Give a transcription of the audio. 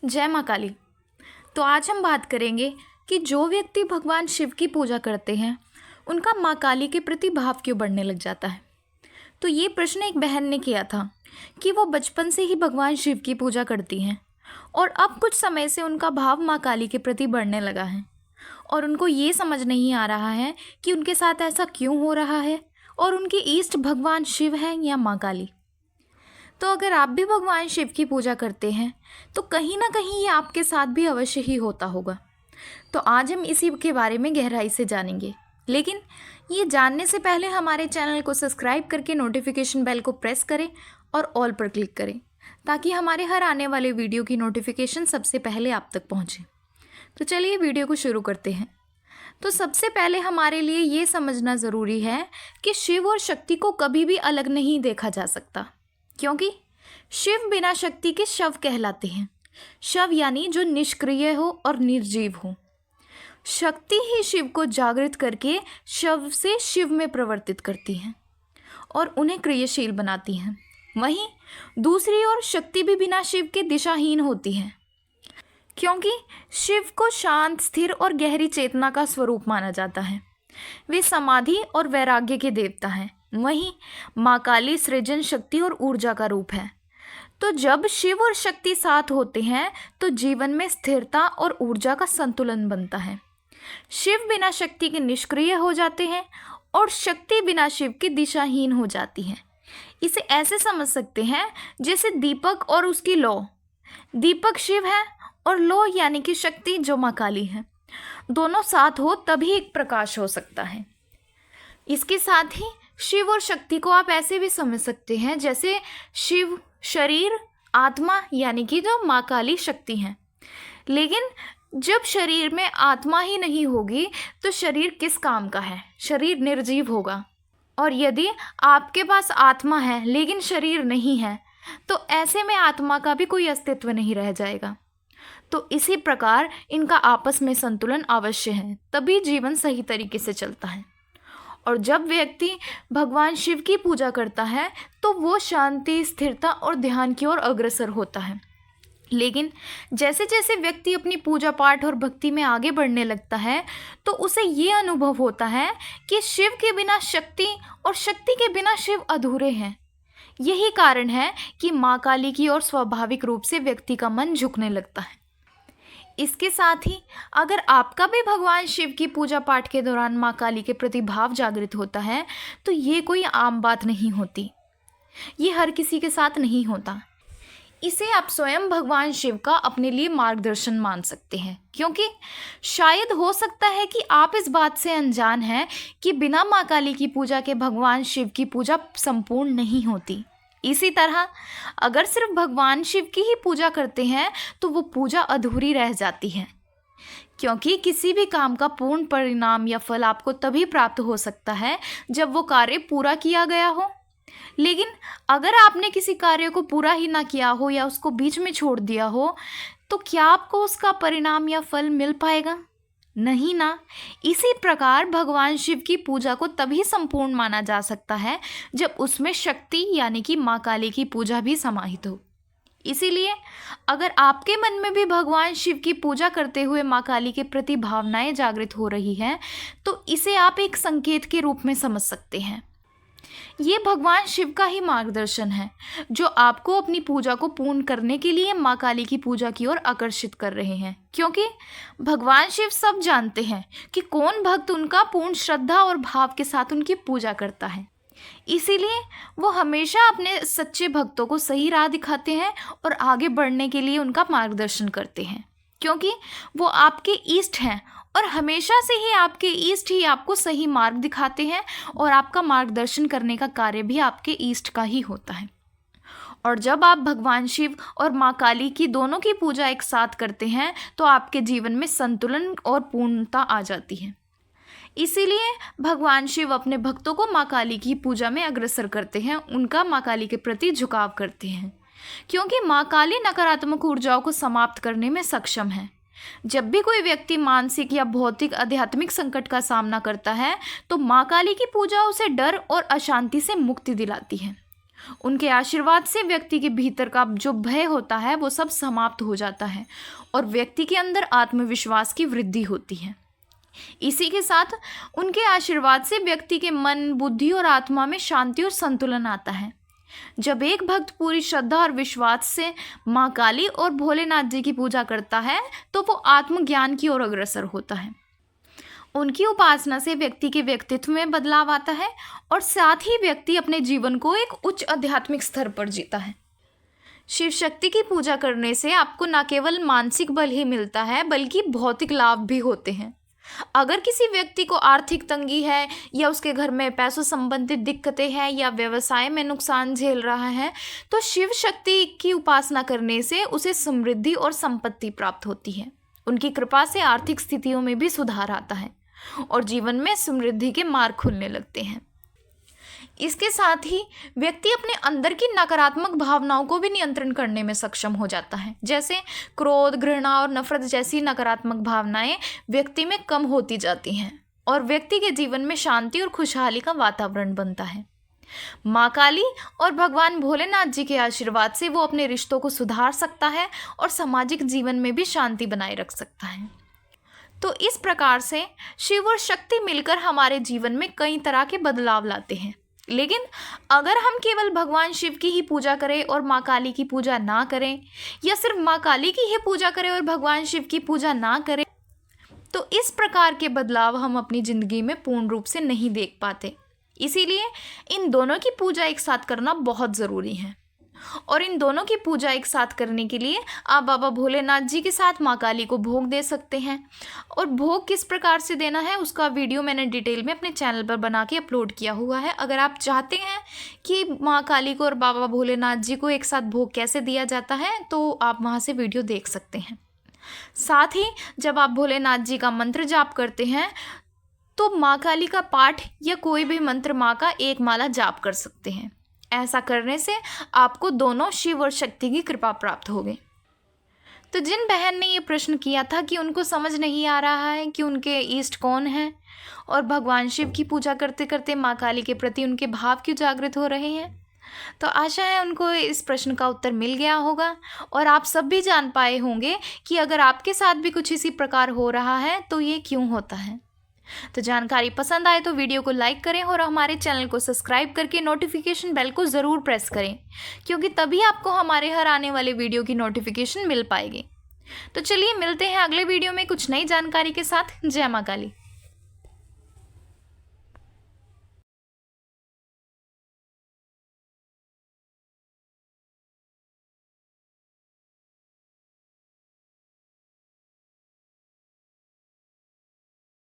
जय माँ काली। तो आज हम बात करेंगे कि जो व्यक्ति भगवान शिव की पूजा करते हैं उनका माँ काली के प्रति भाव क्यों बढ़ने लग जाता है। तो ये प्रश्न एक बहन ने किया था कि वो बचपन से ही भगवान शिव की पूजा करती हैं और अब कुछ समय से उनका भाव माँ काली के प्रति बढ़ने लगा है और उनको ये समझ नहीं आ रहा है कि उनके साथ ऐसा क्यों हो रहा है और उनके इष्ट भगवान शिव हैं या माँ काली। तो अगर आप भी भगवान शिव की पूजा करते हैं तो कहीं ना कहीं ये आपके साथ भी अवश्य ही होता होगा। तो आज हम इसी के बारे में गहराई से जानेंगे, लेकिन ये जानने से पहले हमारे चैनल को सब्सक्राइब करके नोटिफिकेशन बेल को प्रेस करें और ऑल पर क्लिक करें ताकि हमारे हर आने वाले वीडियो की नोटिफिकेशन सबसे पहले आप तक पहुँचे। तो चलिए वीडियो को शुरू करते हैं। तो सबसे पहले हमारे लिए ये समझना ज़रूरी है कि शिव और शक्ति को कभी भी अलग नहीं देखा जा सकता, क्योंकि शिव बिना शक्ति के शव कहलाते हैं। शव यानी जो निष्क्रिय हो और निर्जीव हो। शक्ति ही शिव को जागृत करके शव से शिव में परिवर्तित करती हैं और उन्हें क्रियाशील बनाती हैं। वहीं दूसरी ओर शक्ति भी बिना शिव के दिशाहीन होती है, क्योंकि शिव को शांत, स्थिर और गहरी चेतना का स्वरूप माना जाता है। वे समाधि और वैराग्य के देवता हैं। वहीं माँ काली सृजन, शक्ति और ऊर्जा का रूप है। तो जब शिव और शक्ति साथ होते हैं तो जीवन में स्थिरता और ऊर्जा का संतुलन बनता है। शिव बिना शक्ति के निष्क्रिय हो जाते हैं और शक्ति बिना शिव के दिशाहीन हो जाती है। इसे ऐसे समझ सकते हैं जैसे दीपक और उसकी लौ। दीपक शिव है और लौ यानी कि शक्ति जो माँ काली है। दोनों साथ हो तभी एक प्रकाश हो सकता है। इसके साथ ही शिव और शक्ति को आप ऐसे भी समझ सकते हैं जैसे शिव शरीर, आत्मा यानी कि जो माँ काली शक्ति हैं। लेकिन जब शरीर में आत्मा ही नहीं होगी तो शरीर किस काम का है? शरीर निर्जीव होगा। और यदि आपके पास आत्मा है लेकिन शरीर नहीं है तो ऐसे में आत्मा का भी कोई अस्तित्व नहीं रह जाएगा। तो इसी प्रकार इनका आपस में संतुलन अवश्य है, तभी जीवन सही तरीके से चलता है। और जब व्यक्ति भगवान शिव की पूजा करता है तो वो शांति, स्थिरता और ध्यान की ओर अग्रसर होता है। लेकिन जैसे जैसे व्यक्ति अपनी पूजा पाठ और भक्ति में आगे बढ़ने लगता है तो उसे ये अनुभव होता है कि शिव के बिना शक्ति और शक्ति के बिना शिव अधूरे हैं। यही कारण है कि माँ काली की ओर स्वाभाविक रूप से व्यक्ति का मन झुकने लगता है। इसके साथ ही अगर आपका भी भगवान शिव की पूजा पाठ के दौरान माँ काली के प्रति भाव जागृत होता है तो ये कोई आम बात नहीं होती। ये हर किसी के साथ नहीं होता। इसे आप स्वयं भगवान शिव का अपने लिए मार्गदर्शन मान सकते हैं, क्योंकि शायद हो सकता है कि आप इस बात से अनजान हैं कि बिना माँ काली की पूजा के भगवान शिव की पूजा संपूर्ण नहीं होती। इसी तरह अगर सिर्फ भगवान शिव की ही पूजा करते हैं तो वो पूजा अधूरी रह जाती है, क्योंकि किसी भी काम का पूर्ण परिणाम या फल आपको तभी प्राप्त हो सकता है जब वो कार्य पूरा किया गया हो। लेकिन अगर आपने किसी कार्य को पूरा ही ना किया हो या उसको बीच में छोड़ दिया हो तो क्या आपको उसका परिणाम या फल मिल पाएगा? नहीं ना। इसी प्रकार भगवान शिव की पूजा को तभी संपूर्ण माना जा सकता है जब उसमें शक्ति यानी कि माँ काली की पूजा भी समाहित हो। इसीलिए अगर आपके मन में भी भगवान शिव की पूजा करते हुए माँ काली के प्रति भावनाएं जागृत हो रही हैं तो इसे आप एक संकेत के रूप में समझ सकते हैं। ये भगवान शिव का ही मार्गदर्शन है जो आपको अपनी पूजा को पूर्ण करने के लिए माँ काली की पूजा की ओर आकर्षित कर रहे हैं, क्योंकि भगवान शिव सब जानते हैं कि कौन भक्त उनका पूर्ण श्रद्धा और भाव के साथ उनकी पूजा करता है। इसीलिए वो हमेशा अपने सच्चे भक्तों को सही राह दिखाते हैं और आगे बढ़ने के लिए उनका मार्गदर्शन करते हैं, क्योंकि वो आपके इष्ट हैं और हमेशा से ही आपके इष्ट ही आपको सही मार्ग दिखाते हैं और आपका मार्गदर्शन करने का कार्य भी आपके इष्ट का ही होता है। और जब आप भगवान शिव और माँ काली की दोनों की पूजा एक साथ करते हैं तो आपके जीवन में संतुलन और पूर्णता आ जाती है। इसीलिए भगवान शिव अपने भक्तों को माँ काली की पूजा में अग्रसर करते हैं, उनका माँ काली के प्रति झुकाव करते हैं, क्योंकि माँ काली नकारात्मक ऊर्जाओं को समाप्त करने में सक्षम है। जब भी कोई व्यक्ति मानसिक या भौतिक आध्यात्मिक संकट का सामना करता है तो माँ काली की पूजा उसे डर और अशांति से मुक्ति दिलाती है। उनके आशीर्वाद से व्यक्ति के भीतर का जो भय होता है वो सब समाप्त हो जाता है और व्यक्ति के अंदर आत्मविश्वास की वृद्धि होती है। इसी के साथ उनके आशीर्वाद से व्यक्ति के मन, बुद्धि और आत्मा में शांति और संतुलन आता है। जब एक भक्त पूरी श्रद्धा और विश्वास से माँ काली और भोलेनाथ जी की पूजा करता है तो वो आत्मज्ञान की ओर अग्रसर होता है। उनकी उपासना से व्यक्ति के व्यक्तित्व में बदलाव आता है और साथ ही व्यक्ति अपने जीवन को एक उच्च आध्यात्मिक स्तर पर जीता है। शिव शक्ति की पूजा करने से आपको न केवल मानसिक बल ही मिलता है बल्कि भौतिक लाभ भी होते हैं। अगर किसी व्यक्ति को आर्थिक तंगी है या उसके घर में पैसों संबंधित दिक्कतें हैं या व्यवसाय में नुकसान झेल रहा है तो शिव शक्ति की उपासना करने से उसे समृद्धि और संपत्ति प्राप्त होती है। उनकी कृपा से आर्थिक स्थितियों में भी सुधार आता है और जीवन में समृद्धि के मार्ग खुलने लगते हैं। इसके साथ ही व्यक्ति अपने अंदर की नकारात्मक भावनाओं को भी नियंत्रण करने में सक्षम हो जाता है। जैसे क्रोध, घृणा और नफरत जैसी नकारात्मक भावनाएं व्यक्ति में कम होती जाती हैं और व्यक्ति के जीवन में शांति और खुशहाली का वातावरण बनता है। माँ काली और भगवान भोलेनाथ जी के आशीर्वाद से वो अपने रिश्तों को सुधार सकता है और सामाजिक जीवन में भी शांति बनाए रख सकता है। तो इस प्रकार से शिव और शक्ति मिलकर हमारे जीवन में कई तरह के बदलाव लाते हैं। लेकिन अगर हम केवल भगवान शिव की ही पूजा करें और माँ काली की पूजा ना करें या सिर्फ माँ काली की ही पूजा करें और भगवान शिव की पूजा ना करें तो इस प्रकार के बदलाव हम अपनी ज़िंदगी में पूर्ण रूप से नहीं देख पाते। इसीलिए इन दोनों की पूजा एक साथ करना बहुत ज़रूरी है और इन दोनों की पूजा एक साथ करने के लिए आप बाबा भोलेनाथ जी के साथ माँ काली को भोग दे सकते हैं। और भोग किस प्रकार से देना है उसका वीडियो मैंने डिटेल में अपने चैनल पर बना के अपलोड किया हुआ है। अगर आप चाहते हैं कि माँ काली को और बाबा भोलेनाथ जी को एक साथ भोग कैसे दिया जाता है तो आप वहाँ से वीडियो देख सकते हैं। साथ ही जब आप भोलेनाथ जी का मंत्र जाप करते हैं तो माँ काली का पाठ या कोई भी मंत्र माँ का एक माला जाप कर सकते हैं। ऐसा करने से आपको दोनों शिव और शक्ति की कृपा प्राप्त होगी। तो जिन बहन ने ये प्रश्न किया था कि उनको समझ नहीं आ रहा है कि उनके ईष्ट कौन हैं और भगवान शिव की पूजा करते करते माँ काली के प्रति उनके भाव क्यों जागृत हो रहे हैं, तो आशा है उनको इस प्रश्न का उत्तर मिल गया होगा और आप सब भी जान पाए होंगे कि अगर आपके साथ भी कुछ इसी प्रकार हो रहा है तो ये क्यों होता है। तो जानकारी पसंद आए तो वीडियो को लाइक करें और हमारे चैनल को सब्सक्राइब करके नोटिफिकेशन बेल को ज़रूर प्रेस करें क्योंकि तभी आपको हमारे हर आने वाले वीडियो की नोटिफिकेशन मिल पाएगी। तो चलिए मिलते हैं अगले वीडियो में कुछ नई जानकारी के साथ। जय माँ काली।